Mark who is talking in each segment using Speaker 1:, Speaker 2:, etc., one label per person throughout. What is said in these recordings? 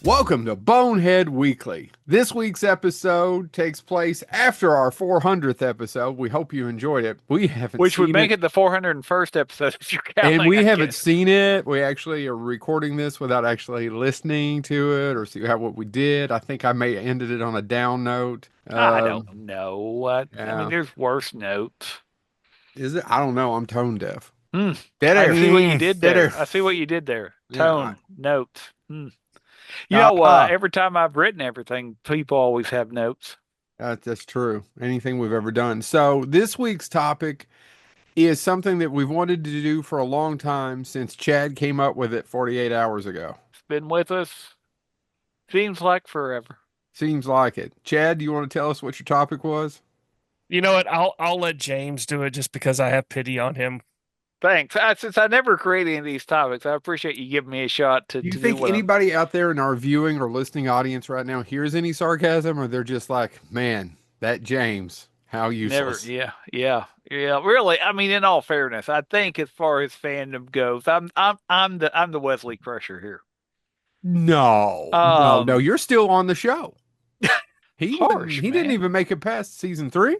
Speaker 1: Welcome to Bonehead Weekly. This week's episode takes place after our 400th episode. We hope you enjoyed it. We haven't
Speaker 2: Which would
Speaker 1: seen
Speaker 2: make
Speaker 1: it,
Speaker 2: it the 401st episode if you're
Speaker 1: and
Speaker 2: counting,
Speaker 1: we
Speaker 2: I
Speaker 1: haven't
Speaker 2: guess.
Speaker 1: seen it. We actually are recording this without actually listening to it or see how what we did. I think I may have ended it on a down note.
Speaker 2: I don't know. I mean,
Speaker 1: Yeah.
Speaker 2: there's worse notes.
Speaker 1: Is it? I don't know. I'm tone deaf.
Speaker 2: Hmm.
Speaker 1: Dead
Speaker 2: I
Speaker 1: air.
Speaker 2: see what you did
Speaker 1: Dead
Speaker 2: there.
Speaker 1: air.
Speaker 2: I see what you did there.
Speaker 1: Yeah.
Speaker 2: Tone, notes. Hmm.
Speaker 1: Uh, uh,
Speaker 2: Every time I've written everything, people always have notes.
Speaker 1: that's true. Anything we've ever done. So this week's topic is something that we've wanted to do for a long time since Chad came up with it 48 hours ago.
Speaker 2: It's been with us, seems like forever.
Speaker 1: Seems like it. Chad, do you want to tell us what your topic was?
Speaker 3: You know what? I'll let James do it just because I have pity on him.
Speaker 2: Thanks. Since I never create any of these topics, I appreciate you giving me a shot to,
Speaker 1: Do you
Speaker 2: to do
Speaker 1: think
Speaker 2: what I'm.
Speaker 1: anybody out there in our viewing or listening audience right now hears any sarcasm, or they're just like, man, that James, how
Speaker 2: Never,
Speaker 1: useless?
Speaker 2: yeah. Really, I mean, in all fairness, I think as far as fandom goes, I'm the Wesley Crusher here.
Speaker 1: No, no, no,
Speaker 2: Um,
Speaker 1: you're still on the show.
Speaker 2: Harsh,
Speaker 1: He didn't
Speaker 2: man.
Speaker 1: even make it past season three,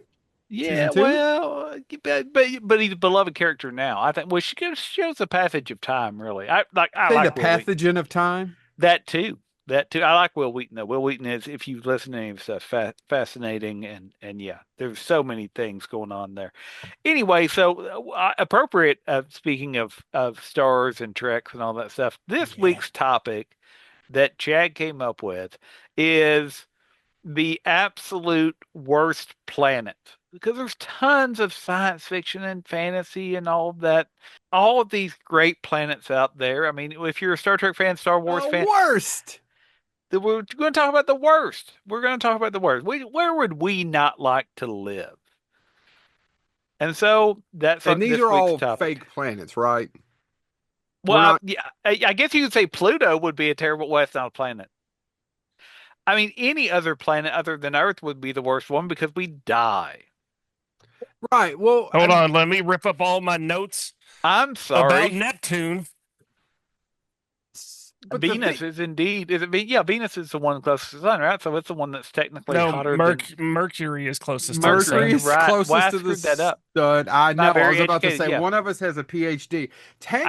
Speaker 1: season
Speaker 2: Yeah,
Speaker 1: two.
Speaker 2: well, but he's a beloved character now. I think. Well, she shows the passage of time. Really, I
Speaker 1: Say the
Speaker 2: like Will Wheaton.
Speaker 1: pathogen of time.
Speaker 2: That too. That too. I like Will Wheaton though. Will Wheaton is, if you listen to any of his stuff, fascinating and yeah, there's so many things going on there. Anyway, so appropriate. Speaking of stars and treks and all that stuff, this
Speaker 1: Yeah.
Speaker 2: week's topic that Chad came up with is the absolute worst planet. Because there's tons of science fiction and fantasy and all of that, all of these great planets out there. I mean, if you're a Star Trek fan, Star Wars
Speaker 1: The
Speaker 2: fan,
Speaker 1: worst.
Speaker 2: we're going to talk about the worst. We're going to talk about the worst. Where would we not like to live? And so that's
Speaker 1: And these
Speaker 2: this
Speaker 1: are
Speaker 2: week's
Speaker 1: all
Speaker 2: topic.
Speaker 1: fake planets, right? We're
Speaker 2: Well,
Speaker 1: not.
Speaker 2: yeah, I guess you could say Pluto would be a terrible West not planet. I mean, any other planet other than Earth would be the worst one because we die.
Speaker 1: Right. Well,
Speaker 3: Hold on, let me rip up all my notes
Speaker 2: I'm
Speaker 3: about
Speaker 2: sorry.
Speaker 3: Neptune.
Speaker 1: but the thing,
Speaker 2: Venus is indeed, is it? Yeah, Venus is the one closest to the sun, right? So it's the one that's technically
Speaker 3: No,
Speaker 2: hotter than
Speaker 3: Mercury is closest to the
Speaker 2: Mercury.
Speaker 1: Mercury
Speaker 2: You're
Speaker 3: sun.
Speaker 1: is
Speaker 2: right. Well,
Speaker 1: closest
Speaker 2: I
Speaker 1: to the
Speaker 2: screwed that up.
Speaker 1: sun. I know.
Speaker 2: Not
Speaker 1: I
Speaker 2: very
Speaker 1: was about to
Speaker 2: educated.
Speaker 1: say
Speaker 2: Yeah,
Speaker 1: one of us has a PhD.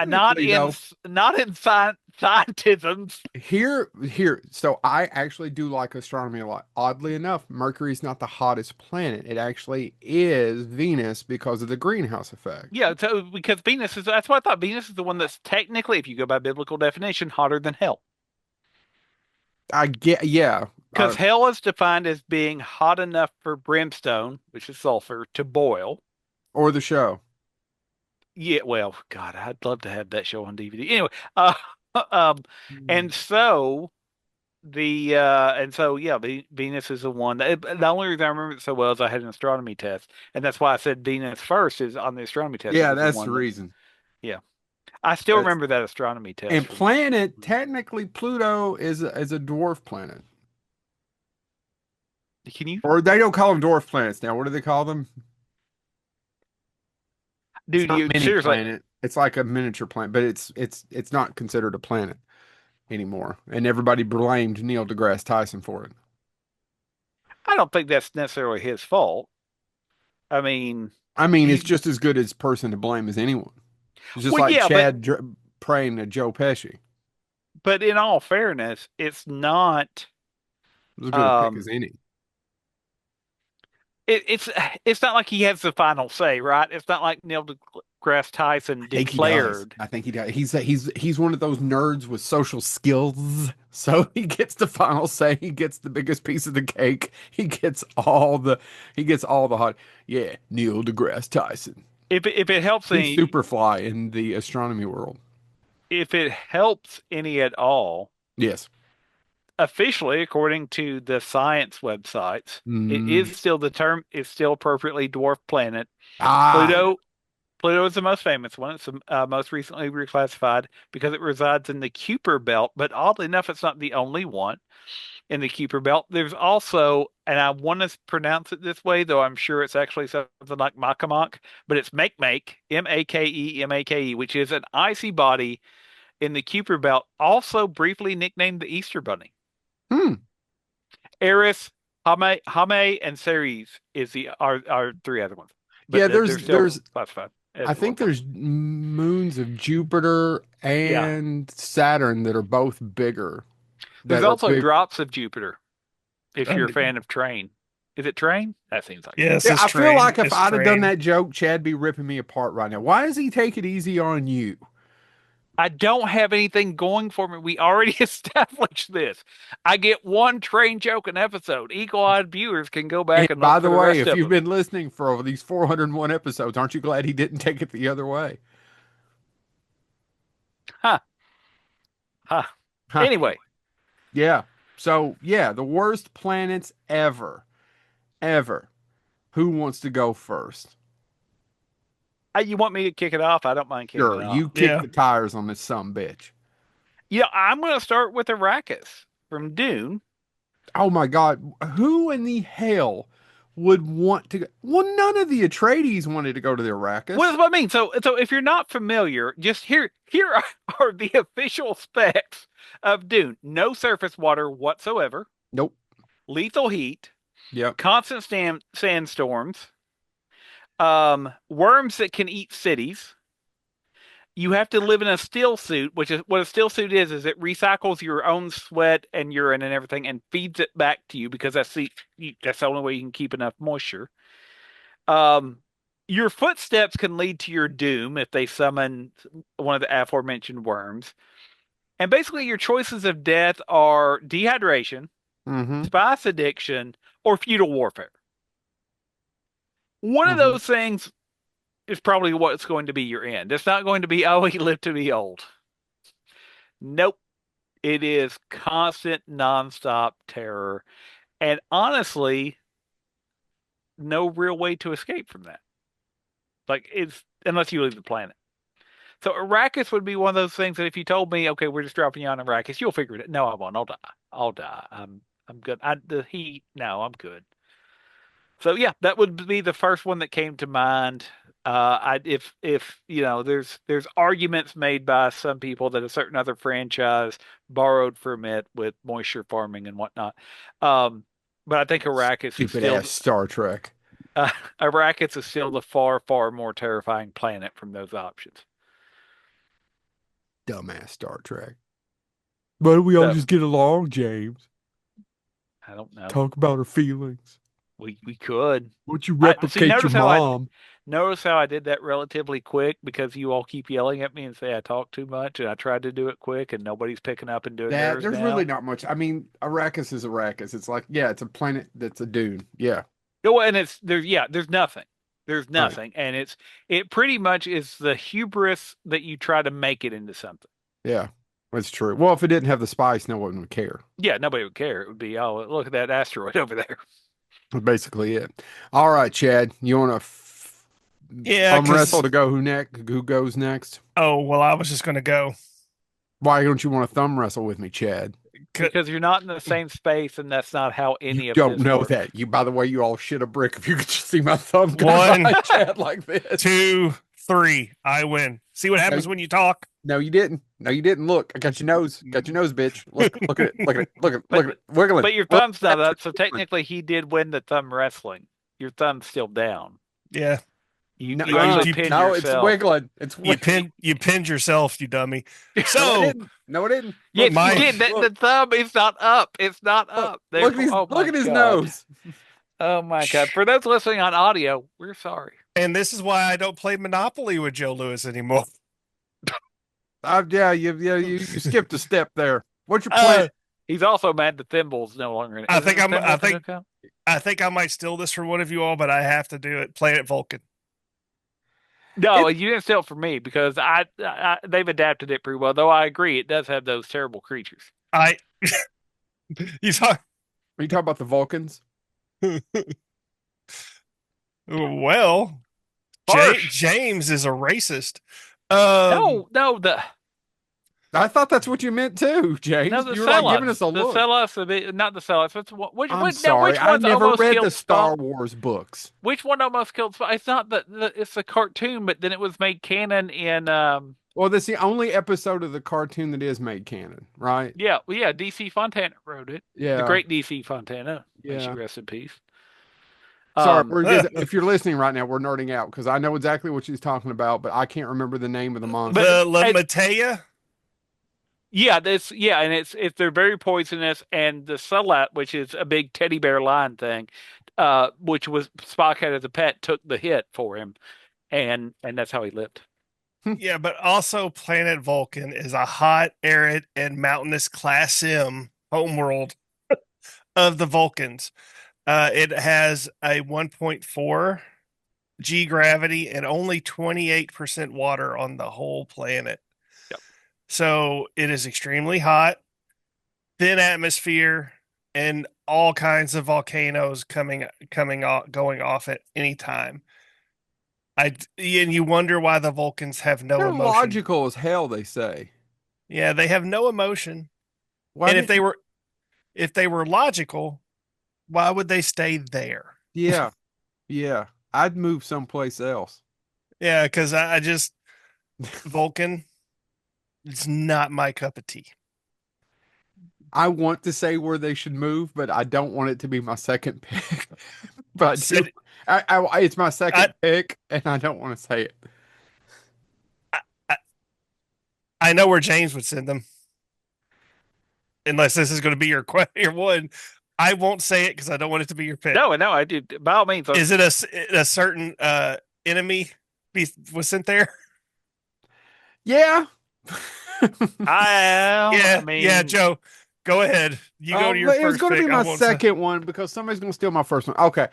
Speaker 2: not
Speaker 1: Technically,
Speaker 2: in
Speaker 1: though,
Speaker 2: not in scientism.
Speaker 1: here. So I actually do like astronomy a lot. Oddly enough, Mercury's not the hottest planet. It actually is Venus because of the greenhouse effect.
Speaker 2: Yeah, so because Venus is, that's why I thought Venus is the one that's technically, if you go by biblical definition, hotter than hell.
Speaker 1: I get, yeah.
Speaker 2: Because hell is defined as being hot enough for brimstone, which is sulfur, to boil.
Speaker 1: Or the show.
Speaker 2: Yeah, well, God, I'd love to have that show on DVD. Anyway, um, and so yeah, Venus is the one. The only reason I remember it so well is I had an astronomy test, and that's why I said Venus first is on the astronomy test. It
Speaker 1: Yeah,
Speaker 2: was the
Speaker 1: that's the
Speaker 2: one that,
Speaker 1: reason.
Speaker 2: yeah, I still
Speaker 1: That's
Speaker 2: remember that astronomy test
Speaker 1: and
Speaker 2: from.
Speaker 1: planet. Technically, Pluto is a dwarf planet.
Speaker 2: Can you,
Speaker 1: Or they don't call them dwarf planets now. What do they call them? It's
Speaker 2: dude?
Speaker 1: not
Speaker 2: You
Speaker 1: mini
Speaker 2: seriously?
Speaker 1: planet. It's like a miniature planet, but it's not considered a planet anymore. And everybody blamed Neil deGrasse Tyson for it.
Speaker 2: I don't think that's necessarily his fault. I mean,
Speaker 1: I mean, it's
Speaker 2: he's
Speaker 1: just as good as person to blame as anyone. It's just
Speaker 2: well,
Speaker 1: like
Speaker 2: yeah,
Speaker 1: praying to Joe Pesci. It
Speaker 2: but in all fairness, it's not.
Speaker 1: was as good a pick as
Speaker 2: Um,
Speaker 1: any.
Speaker 2: it's not like he has the final say, right? It's not like Neil deGrasse Tyson
Speaker 1: I think he does.
Speaker 2: declared.
Speaker 1: I think he does. He's one of those nerds with social skills. So he gets the final say. He gets the biggest piece of the cake. He gets all the hot. Yeah, Neil deGrasse Tyson.
Speaker 2: If it helps
Speaker 1: He's
Speaker 2: any,
Speaker 1: Superfly in the astronomy world.
Speaker 2: if it helps any at all,
Speaker 1: Yes.
Speaker 2: officially, according to the science websites, it
Speaker 1: Mm.
Speaker 2: is still the term is still appropriately dwarf planet.
Speaker 1: Ah,
Speaker 2: Pluto Pluto is the most famous one. It's the most recently reclassified because it resides in the Kuiper belt, but oddly enough, it's not the only one in the Kuiper belt. There's also, and I want to pronounce it this way, though I'm sure it's actually something like Makemake, but it's Makemake, Makemake, which is an icy body in the Kuiper belt, also briefly nicknamed the Easter Bunny.
Speaker 1: Hmm.
Speaker 2: Eris, Hame, and Ceres are three other ones, but
Speaker 1: Yeah,
Speaker 2: they're still
Speaker 1: there's
Speaker 2: classified as
Speaker 1: I think
Speaker 2: dwarf ones.
Speaker 1: there's moons of Jupiter
Speaker 2: Yeah.
Speaker 1: and Saturn that are both bigger.
Speaker 2: There's
Speaker 1: That are
Speaker 2: also
Speaker 1: big.
Speaker 2: drops of Jupiter if you're a
Speaker 3: And
Speaker 2: fan of Train. Is it Train? That seems like it.
Speaker 3: yes,
Speaker 1: Yeah,
Speaker 3: it's
Speaker 1: I feel
Speaker 3: train.
Speaker 1: like if
Speaker 3: It's
Speaker 1: I'd have done
Speaker 3: train.
Speaker 1: that joke, Chad'd be ripping me apart right now. Why does he take it easy on you?
Speaker 2: I don't have anything going for me. We already established this. I get one Train joke an episode. Eagle-eyed viewers can go
Speaker 1: And
Speaker 2: back and
Speaker 1: by
Speaker 2: look for
Speaker 1: the
Speaker 2: the
Speaker 1: way,
Speaker 2: rest
Speaker 1: if
Speaker 2: of
Speaker 1: you've
Speaker 2: them.
Speaker 1: been listening for over these 401 episodes, aren't you glad he didn't take it the other way?
Speaker 2: Huh. Huh.
Speaker 1: Huh.
Speaker 2: Anyway,
Speaker 1: Yeah. So, yeah, the worst planets ever. Ever. Who wants to go first?
Speaker 2: you want me to kick it off? I don't mind kicking
Speaker 1: Sure,
Speaker 2: it off.
Speaker 1: you kick
Speaker 3: Yeah.
Speaker 1: the tires on this bitch.
Speaker 2: I'm going to start with Arrakis from Dune.
Speaker 1: Oh my God. Who in the hell would want to go? Well, none of the Atreides wanted to go to the
Speaker 2: What
Speaker 1: Arrakis.
Speaker 2: does what I mean? So if you're not familiar, just here are the official specs of Dune. No surface water whatsoever,
Speaker 1: Nope.
Speaker 2: lethal heat,
Speaker 1: Yep.
Speaker 2: constant sandstorms, worms that can eat cities. You have to live in a still suit, which is what a still suit is it recycles your own sweat and urine and everything and feeds it back to you because that's the only way you can keep enough moisture. Um, your footsteps can lead to your doom if they summon one of the aforementioned worms. And basically, your choices of death are dehydration,
Speaker 1: Mm-hmm.
Speaker 2: spice addiction, or feudal warfare. One of
Speaker 1: Mm-hmm.
Speaker 2: those things is probably what's going to be your end. It's not going to be, oh, he lived to be old. Nope. It is constant, nonstop terror. And honestly, no real way to escape from that. Like, it's unless you leave the planet. So Arrakis would be one of those things that if you told me, okay, we're just dropping you on Arrakis, you'll figure it out. No, I won't. I'll die. I'll die. I'm good. The heat. No, I'm good. So yeah, that would be the first one that came to mind. If there's arguments made by some people that a certain other franchise borrowed from it with moisture farming and whatnot. Um, but I think
Speaker 1: Stupid ass Star Trek.
Speaker 2: uh, Arrakis is still the far more terrifying planet from those options.
Speaker 1: Dumbass Star Trek. Why don't we all
Speaker 2: So
Speaker 1: just get along, James?
Speaker 2: I don't know.
Speaker 1: Talk about our feelings.
Speaker 2: We could.
Speaker 1: Why don't you
Speaker 2: I see.
Speaker 1: replicate your mom?
Speaker 2: Notice how I did that relatively quick because you all keep yelling at me and say I talk too much, and I tried to do it quick, and nobody's picking up and doing
Speaker 1: That
Speaker 2: theirs
Speaker 1: there's really
Speaker 2: now.
Speaker 1: not much. I mean, Arrakis is Arrakis. It's like, yeah, it's a planet that's a dune. Yeah,
Speaker 2: No, and there's nothing. There's
Speaker 1: right.
Speaker 2: nothing, and it pretty much is the hubris that you try to make it into something.
Speaker 1: Yeah, that's true. Well, if it didn't have the spice, no one would care.
Speaker 2: Yeah, nobody would care. It would be, oh, look at that asteroid over there.
Speaker 1: That's basically it. All right, Chad, you want to
Speaker 3: Yeah,
Speaker 1: thumb wrestle
Speaker 3: because
Speaker 1: to go who goes next?
Speaker 3: oh well, I was just gonna go.
Speaker 1: Why don't you want to thumb wrestle with me, Chad?
Speaker 2: Because you're not in the same space, and that's not how
Speaker 1: You
Speaker 2: any of
Speaker 1: don't
Speaker 2: this
Speaker 1: know
Speaker 2: works.
Speaker 1: that. You, by the way, you all shit a brick if you could just see my thumb go
Speaker 3: One,
Speaker 1: by Chad like this.
Speaker 3: 2, 3. I win. See what happens when you talk.
Speaker 1: No, you didn't. No, you didn't. Look, I got your nose. Got your nose, bitch. Look at it. Look at it. Look at it. Wiggling.
Speaker 2: But your
Speaker 1: Look.
Speaker 2: thumb's not up, so technically he did win the thumb wrestling. Your thumb's still down.
Speaker 3: Yeah,
Speaker 1: No,
Speaker 2: You actually
Speaker 3: you-
Speaker 2: pinned
Speaker 1: no, it's
Speaker 2: yourself.
Speaker 1: wiggling. It's wiggling.
Speaker 3: you pinned yourself, you dummy.
Speaker 1: No, it
Speaker 3: So
Speaker 1: didn't. No, it didn't.
Speaker 2: Yes,
Speaker 3: my-
Speaker 2: you did. The thumb is not up. It's not up.
Speaker 1: Look,
Speaker 2: Oh my
Speaker 1: look at his
Speaker 2: God.
Speaker 1: nose.
Speaker 2: Oh my God. For those listening on audio, we're sorry.
Speaker 3: and this is why I don't play Monopoly with Joe Lewis anymore.
Speaker 1: Yeah, you skipped a step there. What's your
Speaker 3: Uh,
Speaker 1: plan?
Speaker 2: He's also mad the thimble's no longer in it.
Speaker 3: I
Speaker 2: Is
Speaker 3: think
Speaker 2: it
Speaker 3: I'm- I
Speaker 2: Thimble
Speaker 3: think-
Speaker 2: account?
Speaker 3: I think I might steal this from one of you all, but I have to do it. Planet Vulcan.
Speaker 2: No, you didn't steal it from me because they've adapted it pretty well. Though I agree, it does have those terrible creatures.
Speaker 3: I you talk
Speaker 1: Are you talking about the Vulcans?
Speaker 3: well.
Speaker 2: Harsh.
Speaker 3: James is a racist.
Speaker 2: No,
Speaker 1: I thought that's what you meant too, James.
Speaker 2: no, the
Speaker 1: You were like giving us
Speaker 2: Celos.
Speaker 1: a
Speaker 2: The
Speaker 1: look.
Speaker 2: Celos, not the Celos.
Speaker 1: I'm sorry.
Speaker 2: Which
Speaker 1: I
Speaker 2: one's
Speaker 1: never
Speaker 2: almost
Speaker 1: read
Speaker 2: killed
Speaker 1: the Star
Speaker 2: Spock?
Speaker 1: Wars books.
Speaker 2: Which one almost killed Spock? It's not it's the cartoon, but then it was made canon in
Speaker 1: Well, that's the only episode of the cartoon that is made canon, right?
Speaker 2: Yeah, well, yeah, DC Fontana wrote it. The
Speaker 1: Yeah,
Speaker 2: great DC Fontana. May she
Speaker 1: yeah.
Speaker 2: rest in peace.
Speaker 1: Sorry,
Speaker 2: Um,
Speaker 1: we're just if you're listening right now, we're nerding out because I know exactly what she's talking about, but I can't remember the name of the
Speaker 2: but
Speaker 1: monster.
Speaker 3: The Matea.
Speaker 2: yeah, and it's they're very poisonous, and the Sulat, which is a big teddy bear lion thing, which was Spock had as a pet, took the hit for him, and that's how he lived.
Speaker 3: Yeah, but also Planet Vulcan is a hot, arid, and mountainous class sim homeworld of the Vulcans. It has a 1.4 G gravity and only 28% water on the whole planet.
Speaker 2: Yep.
Speaker 3: So it is extremely hot, thin atmosphere, and all kinds of volcanoes coming off, going off at any time. And you wonder why the Vulcans have no
Speaker 1: They're
Speaker 3: emotion.
Speaker 1: logical as hell, they say.
Speaker 3: Yeah, they have no emotion.
Speaker 1: Why
Speaker 3: And
Speaker 1: didn't?
Speaker 3: if they were logical, why would they stay there?
Speaker 1: Yeah, yeah. I'd move someplace else.
Speaker 3: Yeah, because I just Vulcan, it's not my cup of tea.
Speaker 1: I want to say where they should move, but I don't want it to be my second pick. But I do.
Speaker 3: Said
Speaker 1: It's my
Speaker 3: I,
Speaker 1: second pick, and I don't want to say it.
Speaker 3: I I know where James would send them, unless this is going to be your one. I won't say it because I don't want it to be your pick.
Speaker 2: No, I do. By all means,
Speaker 3: Is it a certain enemy was sent there?
Speaker 1: Yeah.
Speaker 2: I
Speaker 3: Yeah,
Speaker 2: mean,
Speaker 3: Joe, go ahead. You go to your
Speaker 1: But it's
Speaker 3: first
Speaker 1: going to be
Speaker 3: pick. I
Speaker 1: my
Speaker 3: won't say.
Speaker 1: second one because somebody's going to steal my first one. Okay.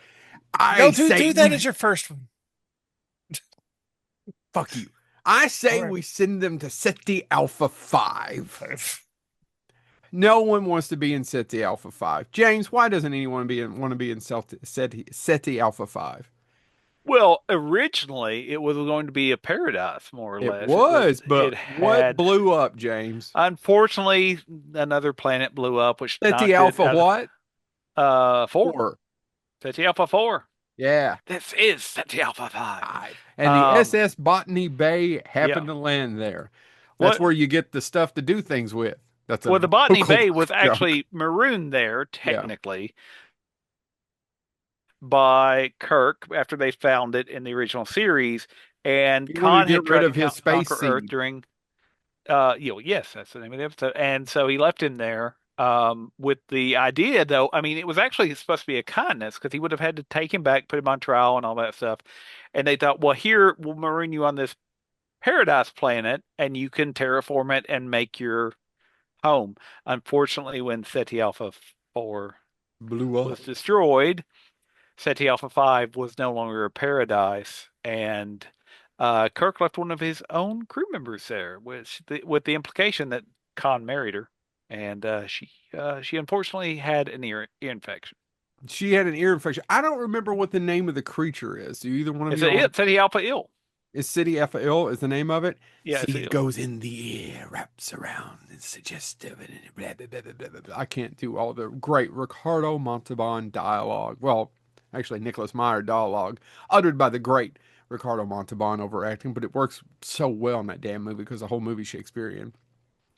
Speaker 1: I
Speaker 3: No,
Speaker 1: say
Speaker 3: do that as your first one.
Speaker 1: fuck you. I
Speaker 3: All
Speaker 1: say
Speaker 3: right.
Speaker 1: we send them to SETI Alpha 5. No one wants to be in SETI Alpha 5. James, why doesn't anyone want to be in SETI Alpha 5?
Speaker 2: well, originally it was going to be a paradise, more or
Speaker 1: It
Speaker 2: less.
Speaker 1: was,
Speaker 2: It
Speaker 1: but what
Speaker 2: had,
Speaker 1: blew up, James?
Speaker 2: unfortunately, another planet blew up, which
Speaker 1: SETI
Speaker 2: knocked it
Speaker 1: Alpha
Speaker 2: out of
Speaker 1: what?
Speaker 2: four.
Speaker 1: 4.
Speaker 2: Ceti Alpha 4.
Speaker 1: Yeah.
Speaker 2: This is Ceti Alpha 5.
Speaker 1: 5. And the
Speaker 2: Um,
Speaker 1: SS Botany Bay
Speaker 2: yeah.
Speaker 1: happened to land there. That's
Speaker 2: What?
Speaker 1: where you get the stuff to do things with. That's a
Speaker 2: Well, the Botany
Speaker 1: local
Speaker 2: Bay was
Speaker 1: joke.
Speaker 2: actually marooned there,
Speaker 1: Yeah.
Speaker 2: technically, by Kirk after they found it in the original series, and
Speaker 1: He wanted to
Speaker 2: Khan
Speaker 1: get
Speaker 2: had
Speaker 1: rid
Speaker 2: tried to
Speaker 1: of his space
Speaker 2: conquer Earth
Speaker 1: seed.
Speaker 2: during yes, that's the name of the episode. And so he left him there with the idea, though. I mean, it was actually supposed to be a kindness because he would have had to take him back, put him on trial, and all that stuff. And they thought, well, here we'll maroon you on this paradise planet, and you can terraform it and make your home. Unfortunately, when SETI Alpha 4
Speaker 1: Blew
Speaker 2: was
Speaker 1: up.
Speaker 2: destroyed, SETI Alpha 5 was no longer a paradise, and Kirk left one of his own crew members there, with the implication that Khan married her, and she unfortunately had an ear infection.
Speaker 1: She had an ear infection. I don't remember what the name of the creature is. Do either one of
Speaker 2: It's
Speaker 1: you
Speaker 2: a
Speaker 1: all?
Speaker 2: it SETI Alpha ill.
Speaker 1: Is City FL is the name of it?
Speaker 2: Yeah, it's
Speaker 1: See,
Speaker 2: a
Speaker 1: it
Speaker 2: ill.
Speaker 1: goes in the ear, wraps around, it's suggestive, and blah, blah, blah, blah, blah, blah. I can't do all the great Ricardo Montalban dialogue. Well, actually, Nicholas Meyer dialogue uttered by the great Ricardo Montalban overacting, but it works so well in that damn movie because the whole movie Shakespearean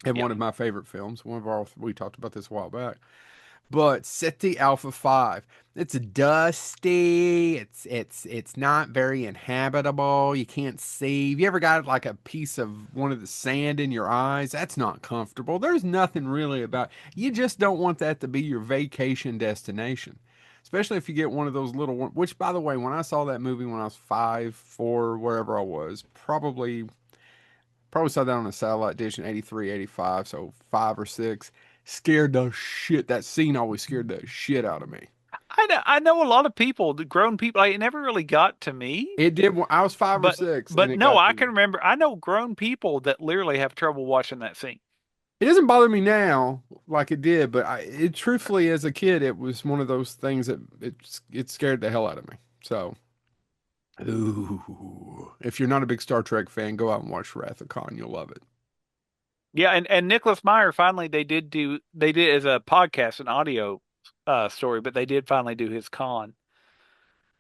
Speaker 1: and
Speaker 2: Yeah.
Speaker 1: one of my favorite films. We talked about this a while back. But SETI Alpha 5, it's dusty. It's not very inhabitable. You can't see. Have you ever got like a piece of one of the sand in your eyes? That's not comfortable. There's nothing really about. You just don't want that to be your vacation destination. Especially if you get one of those little one, which by the way, when I saw that movie when I was 5, 4, wherever I was, probably saw that on a satellite dish in 83, 85, so 5 or 6. Scared the shit. That scene always scared the shit out of me.
Speaker 2: I know a lot of people, the grown people. Like, it never really got to me,
Speaker 1: It did. I was 5 or
Speaker 2: but
Speaker 1: 6, and it
Speaker 2: no,
Speaker 1: got to
Speaker 2: I
Speaker 1: me.
Speaker 2: can remember. I know grown people that literally have trouble watching that scene.
Speaker 1: It doesn't bother me now like it did, but it truthfully, as a kid, it was one of those things that it scared the hell out of me. So, ooh, if you're not a big Star Trek fan, go out and watch Wrath of Khan. You'll love it.
Speaker 2: Yeah, and Nicholas Meyer finally they did as a podcast an audio story, but they did finally do his con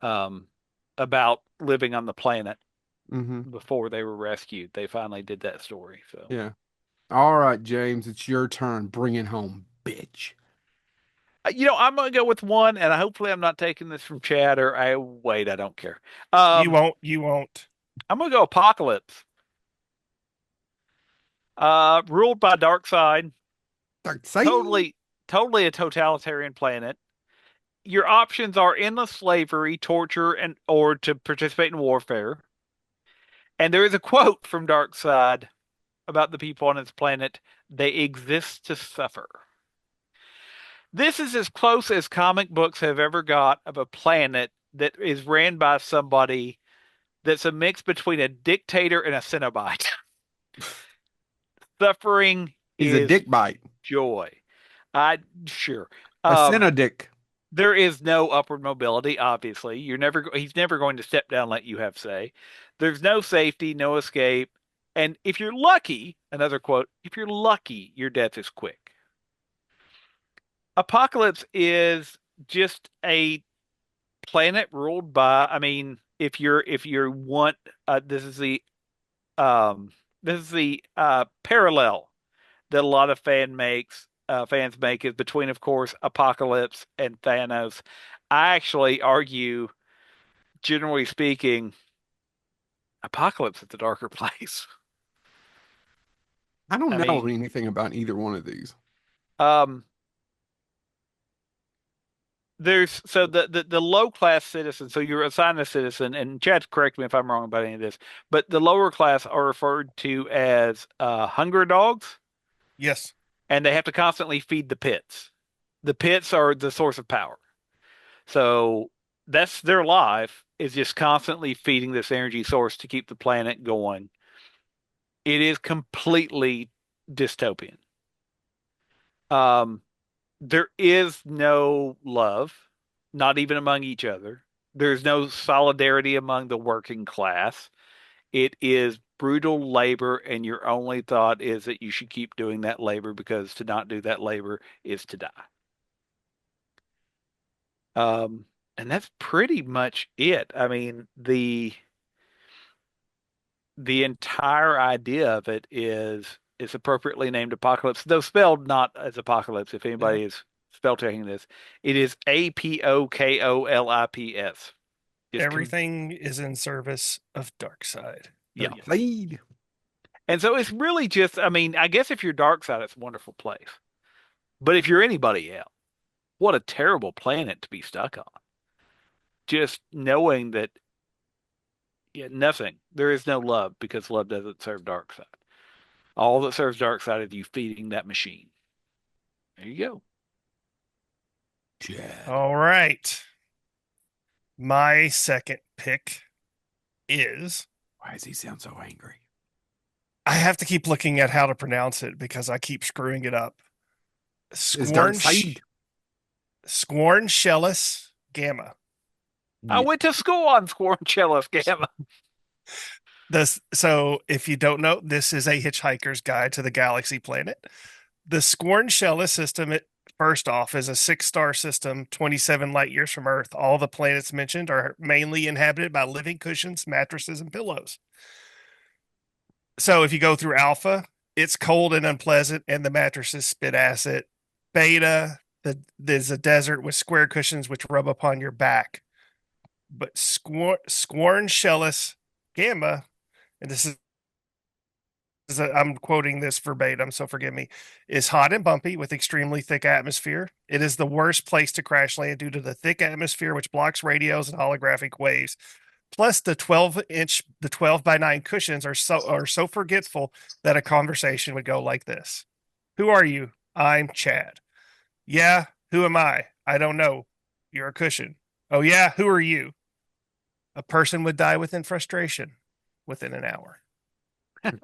Speaker 2: um about living on the planet.
Speaker 1: Mm-hmm.
Speaker 2: before they were rescued. They finally did that story. So,
Speaker 1: Yeah. All right, James, it's your turn. Bring it home, bitch.
Speaker 2: I'm gonna go with one, and hopefully I'm not taking this from Chad or I wait. I don't care.
Speaker 3: You
Speaker 2: Um,
Speaker 3: won't. You won't.
Speaker 2: I'm gonna go Apocalypse. Ruled by dark side,
Speaker 1: Dark side.
Speaker 2: totally a totalitarian planet. Your options are endless slavery, torture, and or to participate in warfare. And there is a quote from Darkseid about the people on his planet. They exist to suffer. This is as close as comic books have ever got of a planet that is ran by somebody that's a mix between a dictator and a Cenobite. Suffering
Speaker 1: He's a
Speaker 2: is
Speaker 1: dick bite.
Speaker 2: joy. I sure.
Speaker 1: A
Speaker 2: Um,
Speaker 1: Cinodick.
Speaker 2: there is no upward mobility, obviously. He's never going to step down and let you have say. There's no safety, no escape. And if you're lucky, another quote, if you're lucky, your death is quick. Apocalypse is just a planet ruled by, I mean, if you want this is the um parallel that a lot of fans make is between, of course, Apocalypse and Thanos. I actually argue, generally speaking, Apocalypse is the darker place.
Speaker 1: I don't
Speaker 2: I
Speaker 1: know
Speaker 2: mean,
Speaker 1: anything about either one of these.
Speaker 2: um, there's so the low class citizen. So you're assigned a citizen, and Chad, correct me if I'm wrong about any of this, but the lower class are referred to as hunger dogs,
Speaker 3: Yes.
Speaker 2: and they have to constantly feed the pits. The pits are the source of power. So that's their life is just constantly feeding this energy source to keep the planet going. It is completely dystopian. Um, there is no love, not even among each other. There's no solidarity among the working class. It is brutal labor, and your only thought is that you should keep doing that labor because to not do that labor is to die. Um, and that's pretty much it. I mean, the entire idea of it is appropriately named Apocalypse, though spelled not as Apocalypse. If
Speaker 3: Yeah.
Speaker 2: anybody is spell checking this, it is Apokolips. Just
Speaker 3: Everything is in service of dark side. Oh
Speaker 2: yeah.
Speaker 3: yeah.
Speaker 1: Blade.
Speaker 2: And so it's really just, I mean, I guess if you're dark side, it's a wonderful place. But if you're anybody else, what a terrible planet to be stuck on. Just knowing that yeah, nothing. There is no love because love doesn't serve dark side. All that serves dark side is you feeding that machine. There you go.
Speaker 1: Chad.
Speaker 3: All right. My second pick is
Speaker 1: Why does he sound so angry?
Speaker 3: I have to keep looking at how to pronounce it because I keep screwing it up.
Speaker 1: It's Dark
Speaker 3: Scorn
Speaker 1: Side.
Speaker 3: Scorn Shellis Gamma.
Speaker 2: I
Speaker 1: Yeah.
Speaker 2: went to school on Squarncellus Gamma.
Speaker 3: This so if you don't know, this is a Hitchhiker's Guide to the Galaxy Planet. The Scorn Shellis system, first off, is a 6-star system, 27 light years from Earth. All the planets mentioned are mainly inhabited by living cushions, mattresses, and pillows. So if you go through Alpha, it's cold and unpleasant, and the mattresses spit acid. Beta, there's a desert with square cushions which rub upon your back. But Scorn Shellis Gamma, and this is I'm quoting this verbatim, so forgive me, is hot and bumpy with extremely thick atmosphere. It is the worst place to crash land due to the thick atmosphere, which blocks radios and holographic waves. Plus, the 12 by 9 cushions are so forgetful that a conversation would go like this: "Who are you? I'm Chad. Yeah, who am I? I don't know. You're a cushion. Oh yeah, who are you? A person would die within frustration within an hour.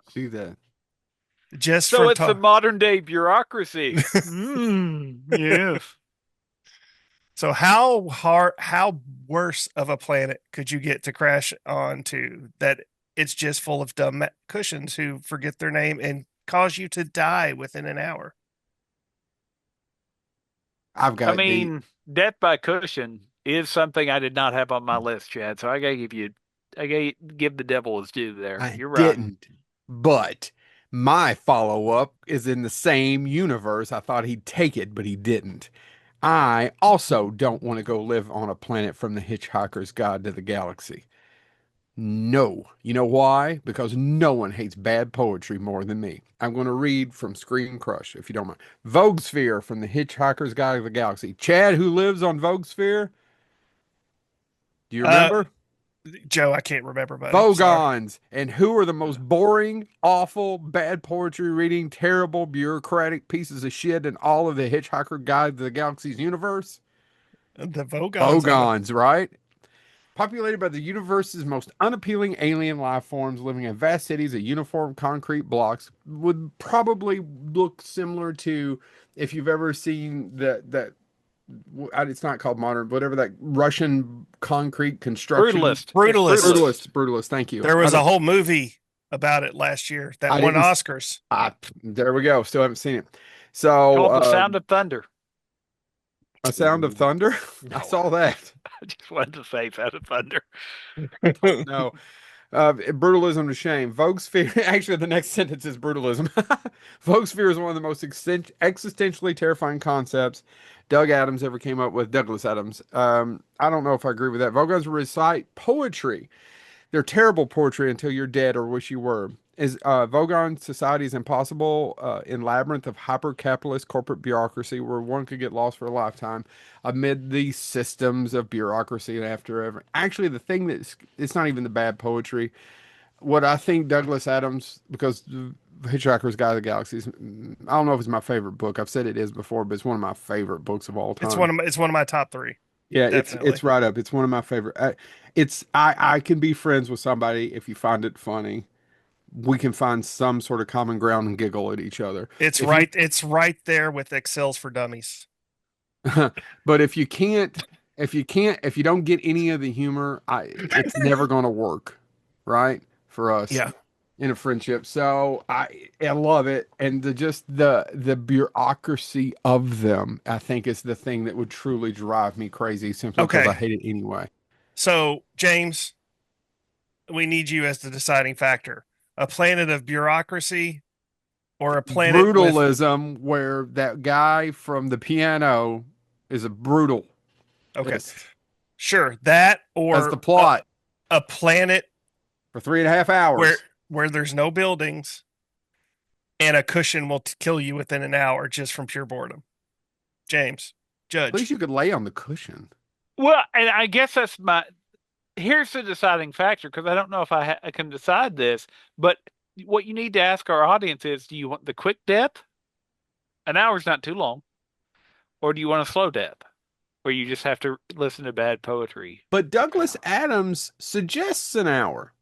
Speaker 1: See that.
Speaker 3: Just
Speaker 2: So
Speaker 3: from
Speaker 2: it's the
Speaker 3: talk.
Speaker 2: modern day bureaucracy. Yes.
Speaker 3: So how worse of a planet could you get to crash onto that it's just full of dumb cushions who forget their name and cause you to die within an hour?
Speaker 1: I've
Speaker 2: I
Speaker 1: got the
Speaker 2: mean, death by cushion is something I did not have on my list, Chad. So I gotta give you give the devil his due there.
Speaker 1: I
Speaker 2: You're right.
Speaker 1: didn't. But my follow-up is in the same universe. I thought he'd take it, but he didn't. I also don't want to go live on a planet from the Hitchhiker's Guide to the Galaxy. No. You know why? Because no one hates bad poetry more than me. I'm going to read from Screen Crush, if you don't mind. Vogue Sphere from the Hitchhiker's Guide to the Galaxy. Chad, who lives on Vogue Sphere, do you
Speaker 3: Uh,
Speaker 1: remember?
Speaker 3: Joe, I can't remember, buddy. Sorry.
Speaker 1: Vogons. And who are the most boring, awful, bad poetry reading, terrible, bureaucratic pieces of shit in all of the Hitchhiker Guide to the Galaxy's universe?
Speaker 3: The Vogons. I don't.
Speaker 1: Vogons, right? Populated by the universe's most unappealing alien life forms living in vast cities of uniform concrete blocks, would probably look similar to if you've ever seen it's not called modern, whatever that Russian concrete construction.
Speaker 2: Brutalist. It's
Speaker 3: Brutalist.
Speaker 2: brutalist.
Speaker 1: Brutalist, thank you.
Speaker 3: There
Speaker 1: I
Speaker 3: was a
Speaker 1: don't,
Speaker 3: whole movie about it last year that
Speaker 1: I
Speaker 3: won
Speaker 1: didn't,
Speaker 3: Oscars.
Speaker 1: there we go. Still haven't seen it. So,
Speaker 2: Called The Sound of Thunder.
Speaker 1: A Sound of Thunder. I
Speaker 2: No,
Speaker 1: saw that.
Speaker 2: I just wanted to say Sound of Thunder.
Speaker 1: No. Brutalism to shame. Vogue sphere. Actually, the next sentence is brutalism. Vogue sphere is one of the most existentially terrifying concepts Doug Adams ever came up with. Douglas Adams. I don't know if I agree with that. Vogons recite poetry. They're terrible poetry until you're dead or wish you were. Is Vogon society is impossible in labyrinth of hyper-capitalist corporate bureaucracy where one could get lost for a lifetime amid these systems of bureaucracy and after ever. Actually, the thing that's it's not even the bad poetry. What I think Douglas Adams, because Hitchhiker's Guide to the Galaxy, I don't know if it's my favorite book. I've said it is before, but it's one of my favorite books of all time.
Speaker 3: It's one of my top three.
Speaker 1: Yeah,
Speaker 3: Definitely.
Speaker 1: it's right up. It's one of my favorite. I can be friends with somebody if you find it funny. We can find some sort of common ground and giggle at each other.
Speaker 3: It's
Speaker 1: If you,
Speaker 3: right. It's right there with Excel's for Dummies.
Speaker 1: but if you don't get any of the humor, it's never going to work, right? For us
Speaker 3: Yeah.
Speaker 1: in a friendship. So I love it, and the bureaucracy of them, I think, is the thing that would truly drive me crazy, simply because I
Speaker 3: Okay.
Speaker 1: hate it anyway.
Speaker 3: So James, we need you as the deciding factor. A planet of bureaucracy or a planet with.
Speaker 1: Brutalism, where that guy from the piano is a brutalist.
Speaker 3: Okay. Sure, that
Speaker 1: That's
Speaker 3: or
Speaker 1: the plot
Speaker 3: a planet
Speaker 1: for 3.5 hours.
Speaker 3: where there's no buildings and a cushion will kill you within an hour just from pure boredom. James,
Speaker 1: At least
Speaker 3: judge.
Speaker 1: you could lay on the cushion.
Speaker 2: Well, and I guess that's my. Here's the deciding factor because I don't know if I can decide this, but what you need to ask our audience is: do you want the quick death? An hour's not too long, or do you want a slow death, where you just have to listen to bad poetry?
Speaker 1: But Douglas Adams suggests an hour.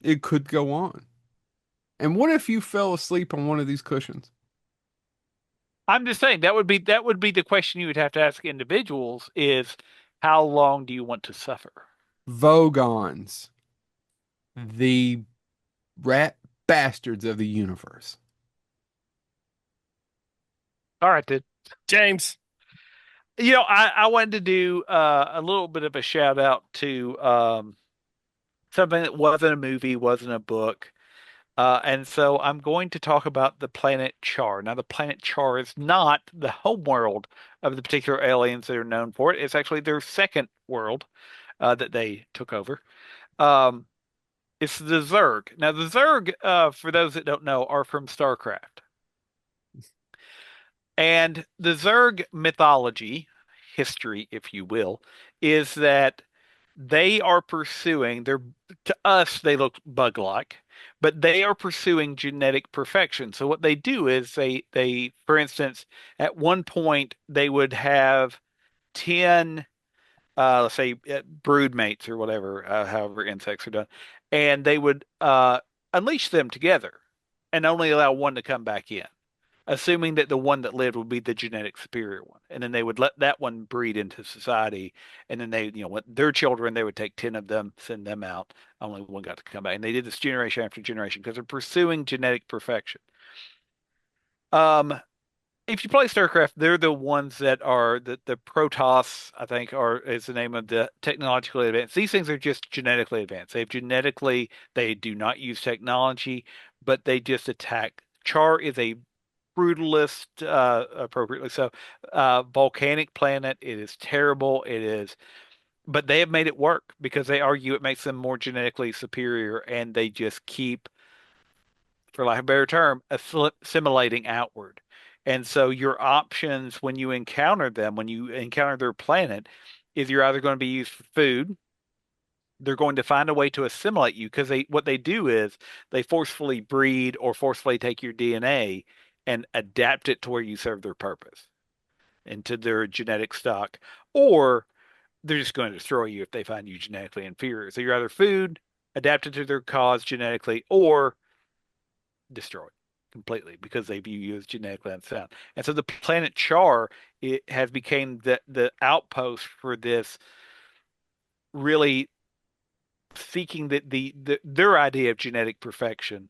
Speaker 1: It could go on. And what if you fell asleep on one of these cushions?
Speaker 2: I'm just saying that would be the question you would have to ask individuals: is how long do you want to suffer?
Speaker 1: Vogons, the rat bastards of the universe.
Speaker 2: All right, then.
Speaker 3: James.
Speaker 2: I wanted to do a little bit of a shout out to something that wasn't a movie, wasn't a book. And so I'm going to talk about the planet Char. Now, the planet Char is not the home world of the particular aliens that are known for it. It's actually their second world that they took over. Um, it's the Zerg. Now, the Zerg, for those that don't know, are from StarCraft. And the Zerg mythology, history, if you will, is that they are pursuing, to us, they look bug-like, but they are pursuing genetic perfection. So what they do is for instance, at one point, they would have 10, let's say, brood mates or whatever, however insects are done, and they would unleash them together and only allow one to come back in, assuming that the one that lived would be the genetic superior one. And then they would let that one breed into society. And then their children, they would take 10 of them, send them out. Only one got to come back. And they did this generation after generation because they're pursuing genetic perfection. Um, If you play StarCraft, they're the ones that are the Protoss, I think, are is the name of the technologically advanced. These things are just genetically advanced. They do not use technology, but they just attack. Char is a brutalist, appropriately so, volcanic planet. It is terrible. It is, but they have made it work because they argue it makes them more genetically superior, and they just keep, for lack of a better term, assimilating outward. And so your options when you encounter them, when you encounter their planet, is you're either going to be used for food, they're going to find a way to assimilate you because they what they do is they forcefully breed or forcefully take your DNA and adapt it to where you serve their purpose into their genetic stock, or they're just going to destroy you if they find you genetically inferior. So you're either food, adapted to their cause genetically, or destroyed completely because they view you as genetically unsound. And so the planet Char, it has become the outpost for this, really seeking their idea of genetic perfection.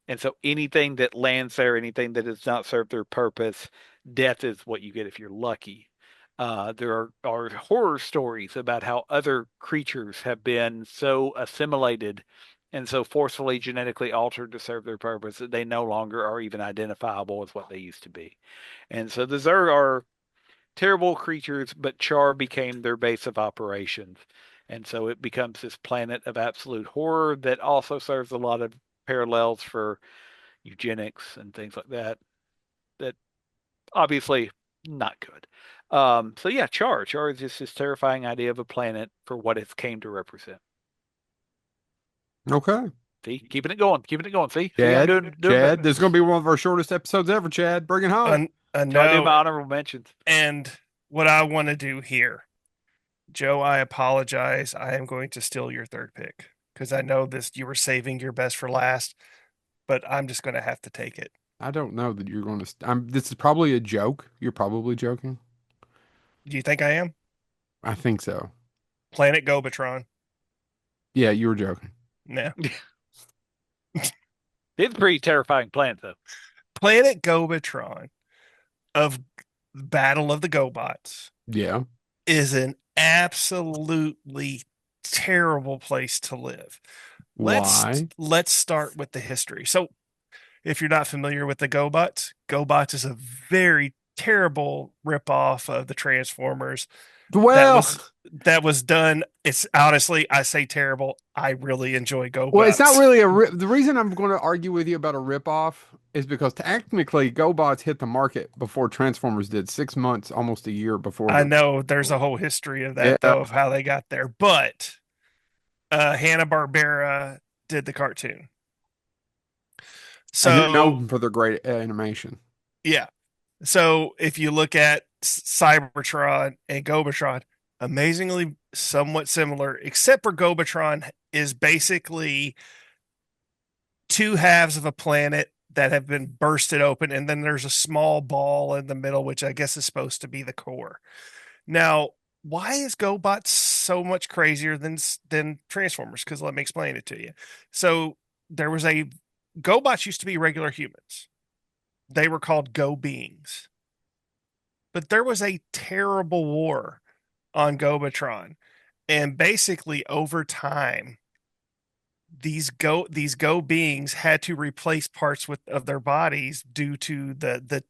Speaker 2: And so anything that lands there, anything that does not serve their purpose, death is what you get if you're lucky. There are horror stories about how other creatures have been so assimilated and so forcefully genetically altered to serve their purpose that they no longer are even identifiable as what they used to be. And so the Zerg are terrible creatures, but Char became their base of operations. And so it becomes this planet of absolute horror that also serves a lot of parallels for eugenics and things like that. That obviously not good. So yeah, Char. Char is just this terrifying idea of a planet for what it came to represent.
Speaker 1: Okay.
Speaker 2: See, keeping it going, keeping it going. See, I'm
Speaker 1: Chad,
Speaker 2: doing better.
Speaker 1: Chad, this is going to be one of our shortest episodes ever, Chad. Bring it home.
Speaker 2: So I do
Speaker 3: No,
Speaker 2: my honorable mentions.
Speaker 3: and what I want to do here, Joe, I apologize. I am going to steal your third pick because I know this you were saving your best for last, but I'm just going to have to take it.
Speaker 1: I don't know that you're going to. This is probably a joke. You're probably joking.
Speaker 3: Do you think I am?
Speaker 1: I think so.
Speaker 3: Planet Gobatron.
Speaker 1: Yeah, you were joking.
Speaker 3: No.
Speaker 2: It's a pretty terrifying planet, though.
Speaker 3: Planet Gobatron of Battle of the GoBots
Speaker 1: Yeah.
Speaker 3: is an absolutely terrible place to live. Let's
Speaker 1: Why?
Speaker 3: let's start with the history. So, if you're not familiar with the GoBots, GoBots is a very terrible ripoff of the Transformers that
Speaker 1: Well,
Speaker 3: was done. It's honestly, I say terrible. I really enjoy
Speaker 1: well, it's not
Speaker 3: GoBots.
Speaker 1: really the reason I'm going to argue with you about a ripoff is because technically GoBots hit the market before Transformers did, 6 months, almost a year before
Speaker 3: I
Speaker 1: the.
Speaker 3: know there's a whole history of that
Speaker 1: Yeah,
Speaker 3: though of how they got there, but Hanna-Barbera did the cartoon.
Speaker 1: and they're
Speaker 3: So,
Speaker 1: known for their great animation.
Speaker 3: yeah. So if you look at Cybertron and Gobatron, amazingly somewhat similar, except for Gobatron is basically two halves of a planet that have been bursted open, and then there's a small ball in the middle, which I guess is supposed to be the core. Now, why is GoBot so much crazier than Transformers? Because let me explain it to you. So there was a GoBots used to be regular humans. They were called Go Beings. But there was a terrible war on Gobatron. And basically over time, these go beings had to replace parts of their bodies due to the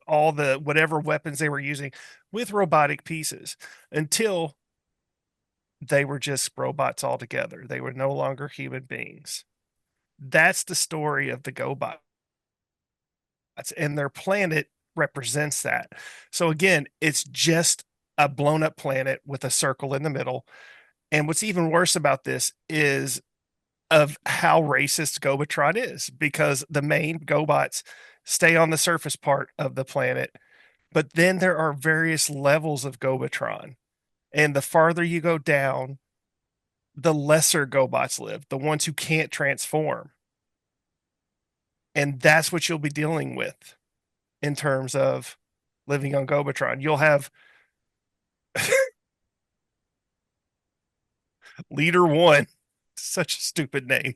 Speaker 3: all the whatever weapons they were using with robotic pieces until they were just robots altogether. They were no longer human beings. That's the story of the GoBots, and their planet represents that. So again, it's just a blown up planet with a circle in the middle. And what's even worse about this is of how racist Gobatron is because the main GoBots stay on the surface part of the planet, but then there are various levels of Gobatron. And the farther you go down, the lesser GoBots live, the ones who can't transform. And that's what you'll be dealing with in terms of living on Gobatron. You'll have Leader One, such a stupid name.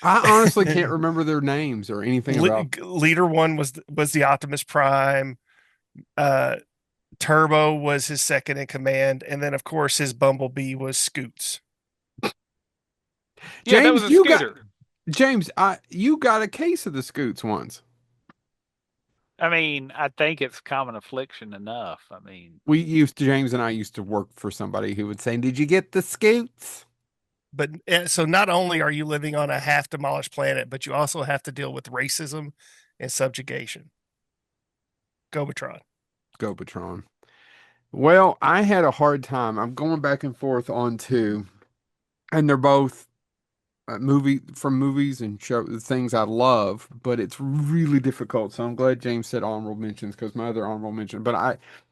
Speaker 1: I honestly can't remember their names or anything about.
Speaker 3: Leader one was the Optimus Prime. Uh, Turbo was his second in command, and then of course his Bumblebee was Scoots.
Speaker 2: Yeah, that was
Speaker 1: James,
Speaker 2: a
Speaker 1: you got
Speaker 2: scooter.
Speaker 1: James, you got a case of the scoots once.
Speaker 2: I mean, I think it's common affliction enough. I mean,
Speaker 1: James and I used to work for somebody who would say, "Did you get the scoots?"
Speaker 3: But so not only are you living on a half demolished planet, but you also have to deal with racism and subjugation. Gobatron.
Speaker 1: Go Patron. Well, I had a hard time. I'm going back and forth on two, and they're both movies and show things I love, but it's really difficult. So I'm glad James said honorable mentions because my other honorable mention. But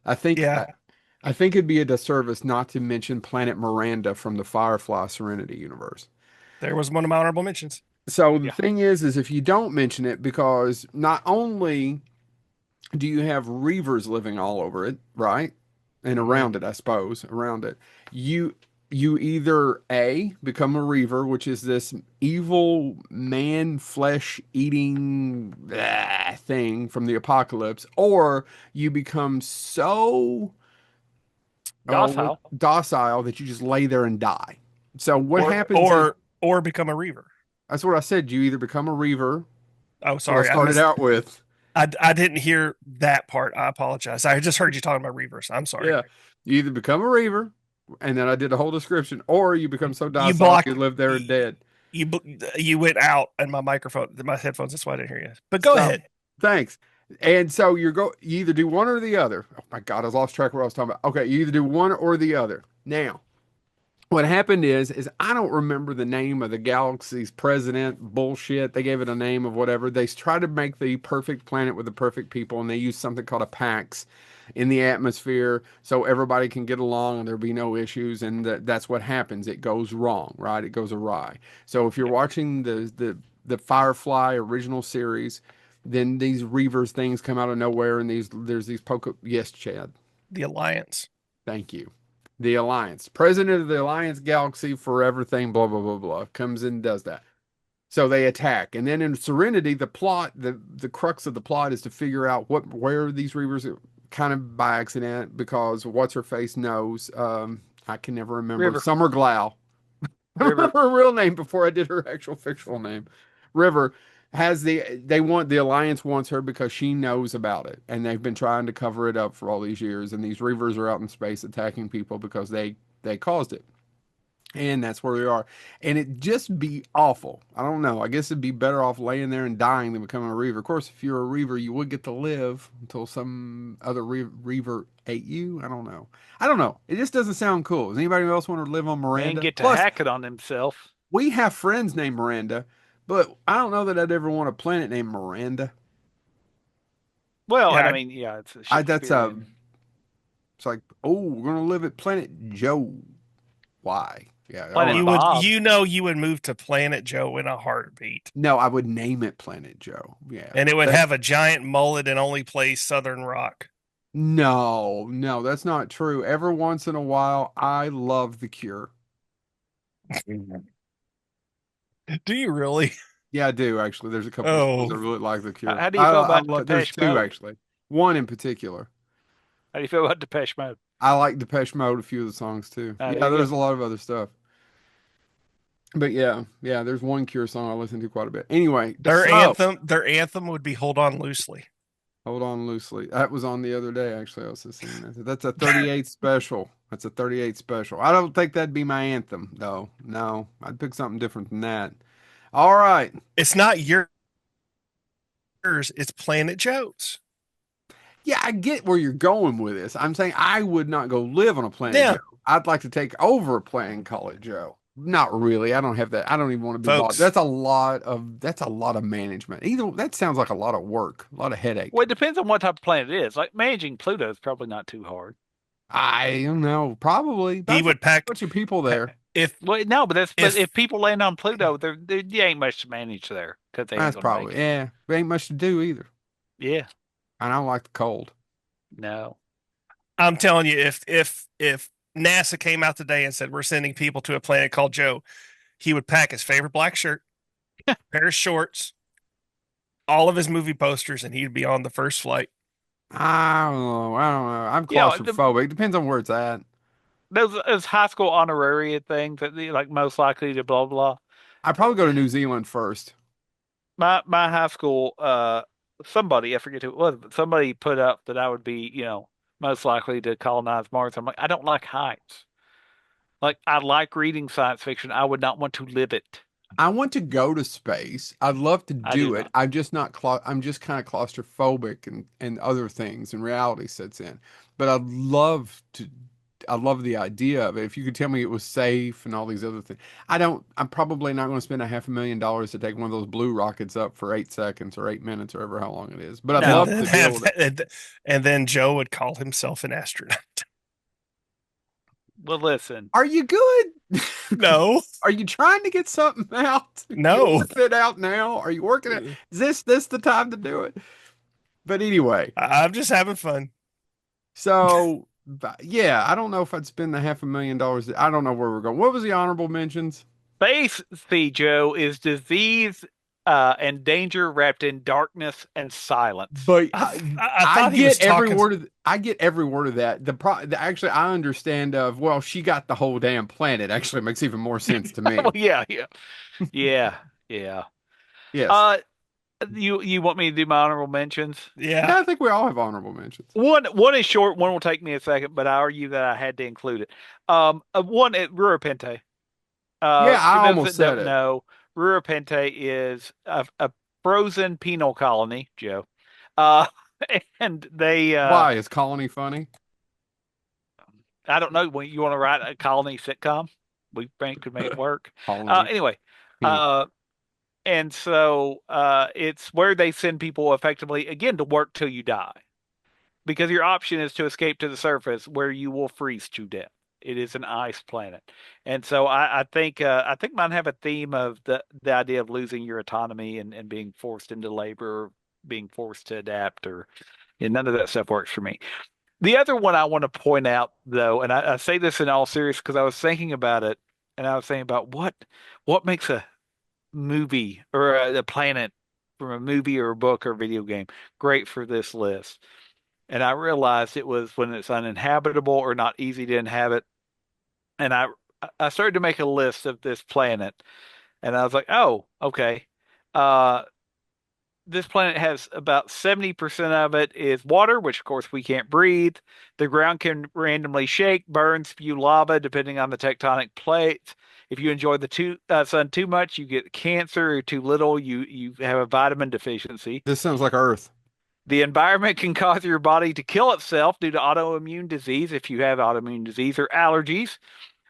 Speaker 1: I think
Speaker 3: Yeah,
Speaker 1: I think it'd be a disservice not to mention Planet Miranda from the Firefly Serenity universe.
Speaker 3: there was one of my honorable mentions.
Speaker 1: So the
Speaker 2: yeah.
Speaker 1: thing is if you don't mention it, because not only do you have reavers living all over it, right? And
Speaker 3: Hmm.
Speaker 1: around it, I suppose, around it. You you either A, become a reaver, which is this evil man flesh eating thing from the apocalypse, or you become so
Speaker 2: Docile.
Speaker 1: docile that you just lay there and die. So what
Speaker 3: Or
Speaker 1: happens is
Speaker 3: or become a reaver.
Speaker 1: that's what I said. You either become a reaver,
Speaker 3: Oh,
Speaker 1: that's what I
Speaker 3: sorry, I
Speaker 1: started
Speaker 3: missed.
Speaker 1: out with.
Speaker 3: I didn't hear that part. I apologize. I just heard you talking about reavers. I'm sorry.
Speaker 1: Yeah. You either become a reaver, and then I did a whole description, or you become so
Speaker 3: You
Speaker 1: docile you
Speaker 3: blocked.
Speaker 1: live there and dead.
Speaker 3: You you went out and my microphone, my headphones. That's why I didn't hear you. But go
Speaker 1: So
Speaker 3: ahead.
Speaker 1: thanks. And so you either do one or the other. Oh my God, I lost track of what I was talking about. Okay, you either do one or the other. Now, what happened is I don't remember the name of the galaxy's president bullshit. They gave it a name of whatever. They tried to make the perfect planet with the perfect people, and they used something called a pax in the atmosphere so everybody can get along and there'll be no issues. And that's what happens. It goes wrong, right? It goes awry. So if you're
Speaker 2: Yeah.
Speaker 1: watching the Firefly original series, then these Reavers things come out of nowhere, and there's these poke. Yes, Chad.
Speaker 3: The Alliance.
Speaker 1: Thank you. The Alliance, president of the Alliance Galaxy for everything, blah, blah, blah, blah, comes in and does that. So they attack. And then in Serenity, the crux of the plot is to figure out where these Reavers are kind of by accident because what's her face knows. I can never remember.
Speaker 2: River.
Speaker 1: Summer Glau. I don't
Speaker 2: River.
Speaker 1: remember her real name before I did her actual fictional name. River the Alliance wants her because she knows about it, and they've been trying to cover it up for all these years. And these Reavers are out in space attacking people because they caused it, and that's where we are. And it just be awful. I don't know. I guess it'd be better off laying there and dying than becoming a Reaver. Of course, if you're a Reaver, you would get to live until some other Reaver ate you. I don't know. I don't know. It just doesn't sound cool. Does anybody else want to live on
Speaker 2: Man
Speaker 1: Miranda?
Speaker 2: get to
Speaker 1: Plus,
Speaker 2: hack it on himself.
Speaker 1: we have friends named Miranda, but I don't know that I'd ever want a planet named Miranda.
Speaker 2: Well, and I
Speaker 3: Yeah,
Speaker 2: mean, yeah, it's a
Speaker 1: I that's
Speaker 2: Shakespearean.
Speaker 1: it's like, oh, we're gonna live at Planet Joe. Why? Yeah, all
Speaker 2: Planet
Speaker 1: right.
Speaker 2: Bob.
Speaker 3: you would move to Planet Joe in a heartbeat.
Speaker 1: No, I would name it Planet Joe. Yeah.
Speaker 3: And it would
Speaker 1: That
Speaker 3: have a giant mullet and only play Southern rock.
Speaker 1: no, no, that's not true. Every once in a while, I love The Cure.
Speaker 3: Do you really?
Speaker 1: Yeah, I do actually. There's a couple of songs I
Speaker 3: Oh,
Speaker 1: really like The Cure.
Speaker 2: How do you feel
Speaker 1: I
Speaker 2: about
Speaker 1: love. There's
Speaker 2: Depeche
Speaker 1: two
Speaker 2: Mode?
Speaker 1: actually. One in particular.
Speaker 2: How do you feel about Depeche Mode?
Speaker 1: I like Depeche Mode. A few of the songs too.
Speaker 2: There
Speaker 1: Yeah,
Speaker 2: you go.
Speaker 1: there's a lot of other stuff. But yeah, yeah, there's one Cure song I listen to quite a bit. Anyway, so
Speaker 3: their anthem would be "Hold On Loosely."
Speaker 1: hold on loosely. That was on the other day, actually. I was listening to that. That's a 38 special. That's a 38 special. I don't think that'd be my anthem, though. No, I'd pick something different than that. All right.
Speaker 3: It's not yours. It's Planet Joe's.
Speaker 1: Yeah, I get where you're going with this. I'm saying I would not go live on a Planet Joe.
Speaker 3: Yeah,
Speaker 1: I'd like to take over a planet Call It Joe. Not really. I don't have that. I don't even want to be bothered.
Speaker 3: folks.
Speaker 1: That's a lot of management. Either that sounds like a lot of work, a lot of headache.
Speaker 2: Well, it depends on what type of planet it is. Like managing Pluto is probably not too hard.
Speaker 1: I don't know. Probably.
Speaker 3: He
Speaker 1: That's a
Speaker 3: would pack
Speaker 1: bunch of people there.
Speaker 3: if
Speaker 2: Well, no, but
Speaker 3: if
Speaker 2: if people land on Pluto, there ain't much to manage there because they ain't
Speaker 1: That's
Speaker 2: gonna make
Speaker 1: probably,
Speaker 2: it.
Speaker 1: yeah. There ain't much to do either.
Speaker 2: Yeah,
Speaker 1: And I don't like the cold.
Speaker 2: no.
Speaker 3: I'm telling you, if NASA came out today and said we're sending people to a planet called Joe, he would pack his favorite black shirt, pair of shorts, all of his movie posters, and he'd be on the first flight.
Speaker 1: I don't know. I don't know. I'm
Speaker 2: You know,
Speaker 1: claustrophobic. Depends on where it's at.
Speaker 2: those high school honorarium things that like most likely to blah blah.
Speaker 1: I'd probably go to New Zealand first.
Speaker 2: My high school, somebody, I forget who it was, but somebody put up that I would be, most likely to colonize Mars. I'm like, I don't like heights. Like, I like reading science fiction. I would not want to live it.
Speaker 1: I want to go to space. I'd love to
Speaker 2: I do
Speaker 1: do it.
Speaker 2: not.
Speaker 1: I'm just not I'm just kind of claustrophobic and other things and reality sets in. But I love the idea of it. If you could tell me it was safe and all these other things. I'm probably not going to spend a $500,000 to take one of those blue rockets up for 8 seconds or 8 minutes or ever how long it is. But I'd
Speaker 3: And
Speaker 2: No.
Speaker 1: love
Speaker 3: then
Speaker 1: to be
Speaker 3: have
Speaker 1: able to.
Speaker 3: that, and then Joe would call himself an astronaut.
Speaker 2: Well, listen,
Speaker 1: Are you good?
Speaker 3: No,
Speaker 1: Are you trying to get something out? You
Speaker 3: no.
Speaker 1: want to sit out now? Are you working it? Is this the time to do it? But anyway,
Speaker 3: I'm just having fun.
Speaker 1: so yeah, I don't know if I'd spend the $500,000. I don't know where we're going. What was the honorable mentions?
Speaker 2: space, see, Joe, is disease and danger wrapped in darkness and silence.
Speaker 1: But
Speaker 3: I thought he was talking.
Speaker 1: I get every word of that. Actually I understand of well, she got the whole damn planet. Actually makes even more sense to
Speaker 2: Well,
Speaker 1: me.
Speaker 2: yeah, yeah, yeah, yeah.
Speaker 1: Yes.
Speaker 2: Uh, you want me to do my honorable mentions?
Speaker 3: Yeah.
Speaker 1: Yeah, I think we all have honorable mentions.
Speaker 2: One is short, one will take me a second, but I argue that I had to include it. One at Rurapente.
Speaker 1: Yeah, I
Speaker 2: For those
Speaker 1: almost
Speaker 2: that
Speaker 1: said
Speaker 2: don't
Speaker 1: it.
Speaker 2: know, Rurapente is a frozen penal colony, Joe. Uh, and they
Speaker 1: Why is Colony funny?
Speaker 2: I don't know when you want to write a colony sitcom, we think could make it work.
Speaker 1: Colony.
Speaker 2: Anyway,
Speaker 1: Hmm.
Speaker 2: uh, and so it's where they send people effectively again to work till you die. Because your option is to escape to the surface where you will freeze to death. It is an ice planet, and so I think mine have a theme of the idea of losing your autonomy and being forced into labor, being forced to adapt, or none of that stuff works for me. The other one I want to point out though, and I say this in all seriousness because I was thinking about it, and I was thinking about what makes a movie or a planet from a movie or a book or video game great for this list. And I realized it was when it's uninhabitable or not easy to inhabit. And I started to make a list of this planet, and I was like, oh, okay. Uh, this planet has about 70% of it is water, which of course we can't breathe. The ground can randomly shake, burn, spew lava depending on the tectonic plates. If you enjoy the sun too much, you get cancer, or too little, you have a vitamin deficiency.
Speaker 1: This sounds like Earth.
Speaker 2: The environment can cause your body to kill itself due to autoimmune disease if you have autoimmune disease or allergies.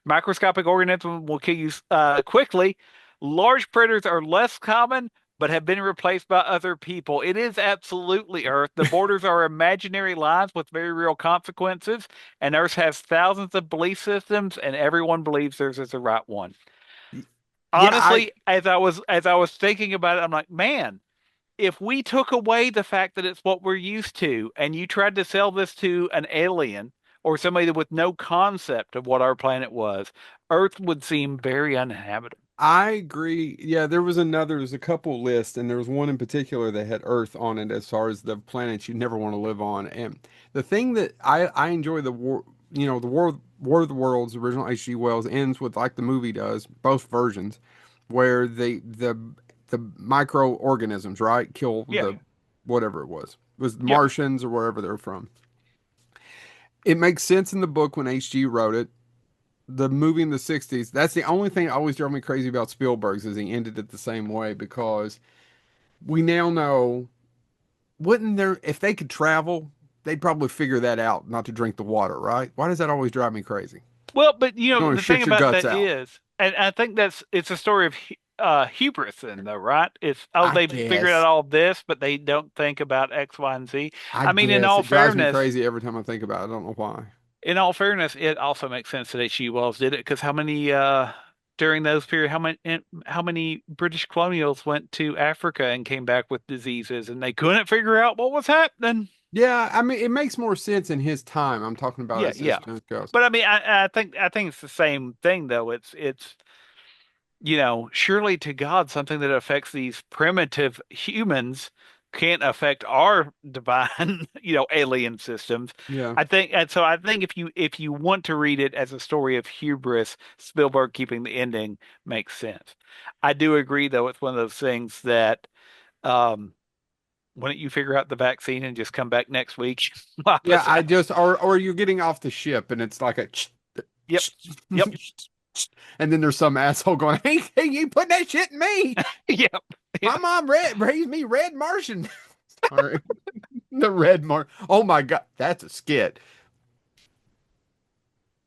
Speaker 2: Microscopic organisms will kill you quickly. Large predators are less common, but have been replaced by other people. It is absolutely Earth. The borders are imaginary lines with very real consequences, and Earth has thousands of belief systems, and everyone believes theirs is the right one.
Speaker 1: Yeah, I
Speaker 2: Honestly, as I was thinking about it, I'm like, man, if we took away the fact that it's what we're used to and you tried to sell this to an alien or somebody with no concept of what our planet was, Earth would seem very uninhabitable.
Speaker 1: I agree. Yeah, there's a couple lists, and there was one in particular that had Earth on it as far as the planets you never want to live on. And the thing that I enjoy the war, the War of the Worlds, original H.G. Wells ends with like the movie does, both versions, where the microorganisms, right, kill
Speaker 2: Yeah.
Speaker 1: the whatever it was
Speaker 2: Yep.
Speaker 1: Martians or wherever they're from. It makes sense in the book when H.G. wrote it. The movie in the 60s, that's the only thing that always drove me crazy about Spielberg's is he ended it the same way because we now know wouldn't there if they could travel, they'd probably figure that out not to drink the water, right? Why does that always drive me crazy?
Speaker 2: Well, but
Speaker 1: You want to
Speaker 2: the thing
Speaker 1: shit your
Speaker 2: about
Speaker 1: guts
Speaker 2: that
Speaker 1: out.
Speaker 2: is, and I think it's a story of hubris, then, though, right? It's
Speaker 1: I
Speaker 2: they've figured out
Speaker 1: guess.
Speaker 2: all this, but they don't think about X, Y, and Z.
Speaker 1: I
Speaker 2: I mean, in
Speaker 1: guess
Speaker 2: all
Speaker 1: it drives me
Speaker 2: fairness,
Speaker 1: crazy every time I think about it. I don't know why.
Speaker 2: it also makes sense that H.G. Wells did it because how many during those period how many British colonials went to Africa and came back with diseases and they couldn't figure out what was happening.
Speaker 1: Yeah, I mean, it makes more sense in his time. I'm talking about
Speaker 2: Yeah,
Speaker 1: as
Speaker 2: yeah.
Speaker 1: this goes.
Speaker 2: But I mean, I think it's the same thing though. It's surely to God, something that affects these primitive humans can't affect our divine, alien systems.
Speaker 1: Yeah.
Speaker 2: I think if you want to read it as a story of hubris, Spielberg keeping the ending makes sense. I do agree, though, it's one of those things that um, why don't you figure out the vaccine and just come back next week? Help
Speaker 1: Yeah,
Speaker 2: us
Speaker 1: I
Speaker 2: out.
Speaker 1: just or you're getting off the ship and it's like a
Speaker 2: Yep. Yep.
Speaker 1: and then there's some asshole going, hey, you put that shit in me.
Speaker 2: Yep.
Speaker 1: My
Speaker 2: Yeah.
Speaker 1: mom raised me red Martian. Sorry. The red Mar. Oh my God, that's a skit.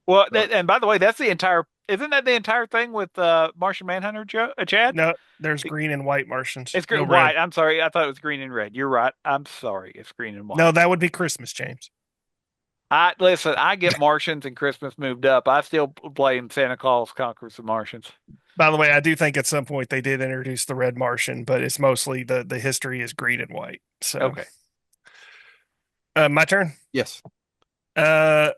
Speaker 2: Well,
Speaker 1: So,
Speaker 2: and by the way, isn't that the entire thing with Martian Manhunter, Chad?
Speaker 3: No, there's green and white Martians.
Speaker 2: It's
Speaker 3: No
Speaker 2: green,
Speaker 3: red.
Speaker 2: white. I'm sorry. I thought it was green and red. You're right. I'm sorry. It's green and
Speaker 3: No,
Speaker 2: white.
Speaker 3: that would be Christmas, James.
Speaker 2: I listen. I get Martians and Christmas moved up. I still blame Santa Claus conquers the Martians.
Speaker 3: By the way, I do think at some point they did introduce the red Martian, but it's mostly the history is green and white. So,
Speaker 2: Okay.
Speaker 3: my turn.
Speaker 1: yes.
Speaker 3: Uh,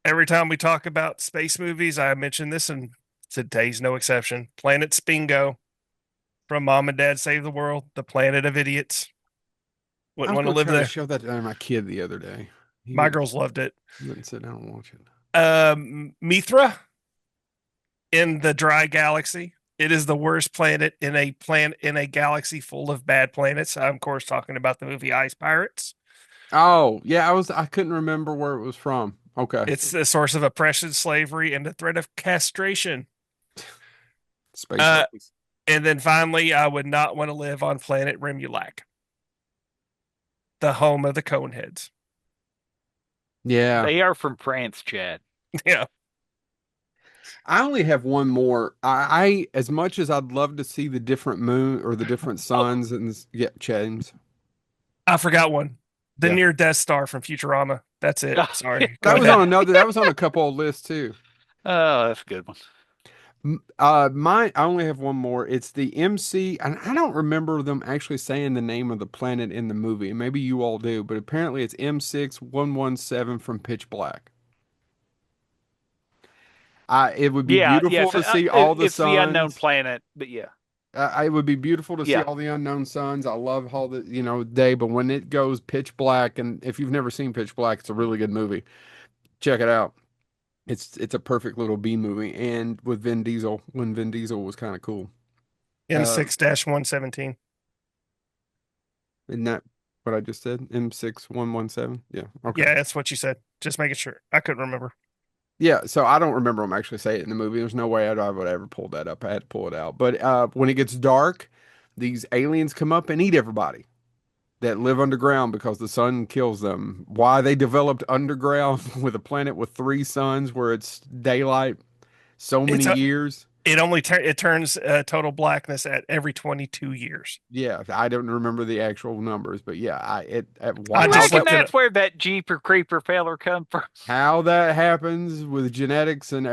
Speaker 3: every time we talk about space movies, I mention this, and today's no exception. Planet Spingo from Mom and Dad Save the World, the Planet of Idiots.
Speaker 1: I
Speaker 3: Wouldn't
Speaker 1: was
Speaker 3: want to
Speaker 1: going to
Speaker 3: live
Speaker 1: try to
Speaker 3: there.
Speaker 1: show that to my kid the other day.
Speaker 3: My girls loved it.
Speaker 1: He wouldn't sit down and watch it.
Speaker 3: Mithra in the dry galaxy. It is the worst planet in a galaxy full of bad planets. I'm of course talking about the movie Ice Pirates.
Speaker 1: Oh, yeah, I couldn't remember where it was from. Okay.
Speaker 3: It's the source of oppression, slavery, and the threat of castration.
Speaker 1: Space
Speaker 3: Uh,
Speaker 1: race.
Speaker 3: and then finally, I would not want to live on planet Remulac, the home of the Coneheads.
Speaker 1: Yeah.
Speaker 2: They are from France, Chad.
Speaker 3: Yeah,
Speaker 1: I only have one more. As much as I'd love to see the different moon or the different
Speaker 2: Oh,
Speaker 1: suns yeah, James.
Speaker 3: I forgot one. The
Speaker 1: Yeah.
Speaker 3: near Death Star from Futurama. That's it. Sorry. Go
Speaker 1: That was
Speaker 3: ahead.
Speaker 1: on another, that was on a couple of lists too.
Speaker 2: oh, that's a good one.
Speaker 1: I only have one more. It's the MC, and I don't remember them actually saying the name of the planet in the movie. Maybe you all do, but apparently it's M6117 from Pitch Black. It would be
Speaker 2: Yeah,
Speaker 1: beautiful
Speaker 2: yes.
Speaker 1: to see all the
Speaker 2: It's the unknown
Speaker 1: suns.
Speaker 2: planet, but yeah,
Speaker 1: It would be beautiful to see
Speaker 2: yeah.
Speaker 1: all the unknown suns. I love all the, day, but when it goes pitch black, and if you've never seen Pitch Black, it's a really good movie. Check it out. It's a perfect little B movie, and with Vin Diesel, when Vin Diesel was kind of cool. Uh,
Speaker 3: M6-117.
Speaker 1: isn't that what I just said? M6117. Yeah. Okay.
Speaker 3: Yeah, that's what you said. Just making sure. I couldn't remember.
Speaker 1: Yeah. So I don't remember him actually say it in the movie. There's no way I would ever pull that up. I had to pull it out. But when it gets dark, these aliens come up and eat everybody that live underground because the sun kills them. Why they developed underground with a planet with three suns where it's daylight so many
Speaker 3: It's a,
Speaker 1: years.
Speaker 3: it turns total blackness at every 22 years.
Speaker 1: Yeah, I don't remember the actual numbers, but yeah,
Speaker 3: I
Speaker 2: You
Speaker 1: how
Speaker 3: just
Speaker 2: reckon
Speaker 3: looked
Speaker 1: that
Speaker 3: it
Speaker 2: that's
Speaker 3: up.
Speaker 2: where that Jeeper Creeper feller come from?
Speaker 1: how that happens with genetics and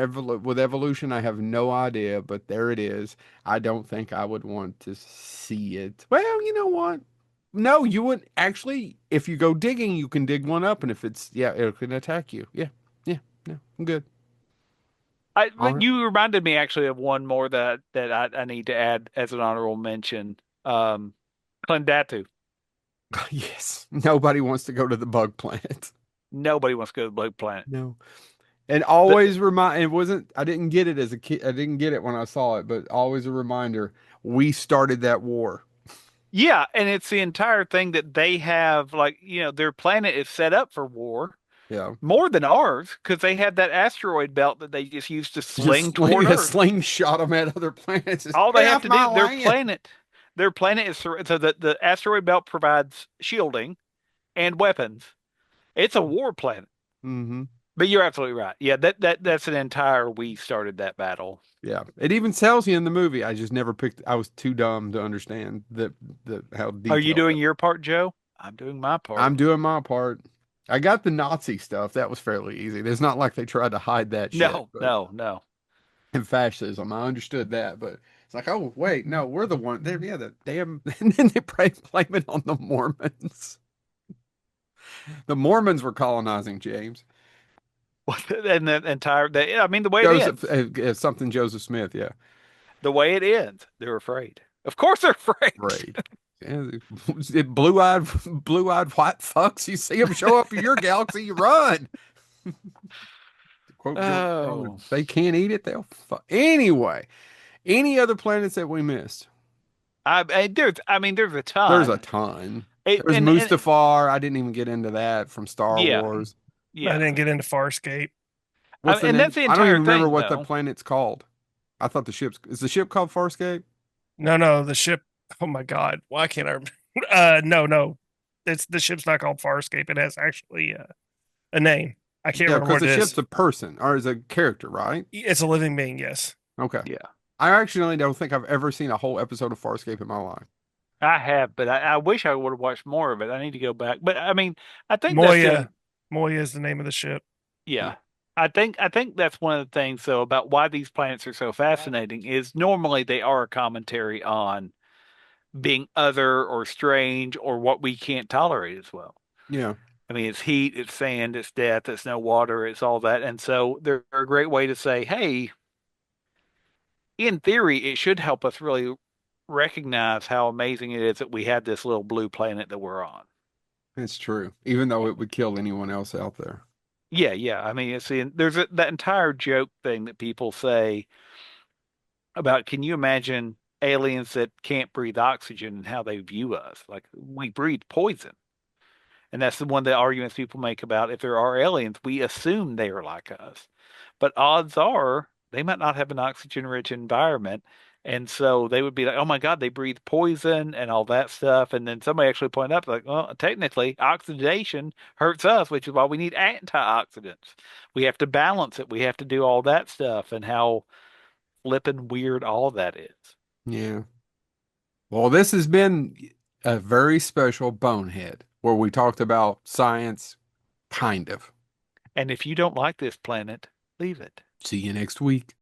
Speaker 1: with evolution, I have no idea, but there it is. I don't think I would want to see it. Well, you know what? No, you would actually, if you go digging, you can dig one up, and if it's, yeah, it can attack you. Yeah, yeah, no, I'm good. All
Speaker 2: But
Speaker 1: right.
Speaker 2: you reminded me actually of one more that I need to add as an honorable mention. Clendatu.
Speaker 1: Yes, nobody wants to go to the bug planet.
Speaker 2: Nobody wants to go to the Blue Planet.
Speaker 1: No. And
Speaker 2: The,
Speaker 1: always remind, it wasn't, I didn't get it as a kid. I didn't get it when I saw it, but always a reminder, we started that war.
Speaker 2: yeah, and it's the entire thing that they have, like, their planet is set up for war
Speaker 1: Yeah.
Speaker 2: more than ours because they have that asteroid belt that they just used to
Speaker 1: Just
Speaker 2: sling
Speaker 1: sling
Speaker 2: toward
Speaker 1: a
Speaker 2: Earth.
Speaker 1: slingshot them at other planets. Just
Speaker 2: All they
Speaker 1: get
Speaker 2: have
Speaker 1: off
Speaker 2: to
Speaker 1: my
Speaker 2: do,
Speaker 1: land.
Speaker 2: their planet is so that the asteroid belt provides shielding and weapons. It's a war planet.
Speaker 1: Hmm.
Speaker 2: But you're absolutely right. Yeah, that's an entire we started that battle.
Speaker 1: Yeah. It even tells you in the movie. I just never picked, I was too dumb to understand the how
Speaker 2: Are you
Speaker 1: detailed
Speaker 2: doing
Speaker 1: that.
Speaker 2: your part, Joe? I'm doing my part.
Speaker 1: I'm doing my part. I got the Nazi stuff. That was fairly easy. It's not like they tried to hide that shit,
Speaker 2: No,
Speaker 1: but
Speaker 2: no, no.
Speaker 1: and fascism. I understood that, but it's like, oh wait, no, we're the one. They're, yeah, the damn. And then they blame it on the Mormons. The Mormons were colonizing James
Speaker 2: And the entire, I mean, the way it
Speaker 1: Joseph,
Speaker 2: ends.
Speaker 1: something Joseph Smith. Yeah,
Speaker 2: the way it ends, they're afraid. Of course they're afraid.
Speaker 1: Right. Yeah, blue-eyed white fucks. You see them show up in your galaxy, you run. To quote George Carlin,
Speaker 2: Oh.
Speaker 1: if they can't eat it, they'll anyway. Any other planets that we missed?
Speaker 2: There's a ton.
Speaker 1: There's a ton. There's
Speaker 2: And
Speaker 1: Mustafar. I didn't even get into that from Star
Speaker 2: Yeah.
Speaker 1: Wars.
Speaker 3: I
Speaker 2: yeah.
Speaker 3: didn't get into Farscape.
Speaker 1: What's the
Speaker 2: and
Speaker 1: name?
Speaker 2: that's the
Speaker 1: I don't
Speaker 2: entire
Speaker 1: even remember
Speaker 2: thing,
Speaker 1: what the
Speaker 2: though.
Speaker 1: planet's called. I thought is the ship called Farscape?
Speaker 3: No, the ship. Oh my God, why can't I? No, it's the ship's not called Farscape. It has actually a name. I can't
Speaker 1: Yeah,
Speaker 3: remember
Speaker 1: because
Speaker 3: what
Speaker 1: the
Speaker 3: it
Speaker 1: ship's
Speaker 3: is.
Speaker 1: a person or is a character, right?
Speaker 3: It's a living being. Yes.
Speaker 1: Okay.
Speaker 2: Yeah.
Speaker 1: I actually don't think I've ever seen a whole episode of Farscape in my life.
Speaker 2: I have, but I wish I would have watched more of it. I need to go back. But I think that's
Speaker 3: Moya. Moya is the name of the ship.
Speaker 2: yeah. I think that's one of the things though about why these planets are so fascinating is normally they are a commentary on being other or strange or what we can't tolerate as well.
Speaker 1: Yeah.
Speaker 2: I mean, it's heat, it's sand, it's death, it's no water, it's all that. And so they're a great way to say, hey, in theory, it should help us really recognize how amazing it is that we have this little blue planet that we're on.
Speaker 1: It's true. Even though it would kill anyone else out there.
Speaker 2: Yeah. I mean, there's that entire joke thing that people say about, can you imagine aliens that can't breathe oxygen and how they view us? Like we breathe poison. And that's the one of the arguments people make about if there are aliens, we assume they are like us. But odds are they might not have an oxygen-rich environment. And so they would be like, oh my God, they breathe poison and all that stuff. And then somebody actually pointed out, like, well, technically, oxidation hurts us, which is why we need antioxidants. We have to balance it. We have to do all that stuff and how flippin' weird all that is.
Speaker 1: Yeah. Well, this has been a very special Bonehead where we talked about science, kind of.
Speaker 2: And if you don't like this planet, leave it.
Speaker 1: See you next week.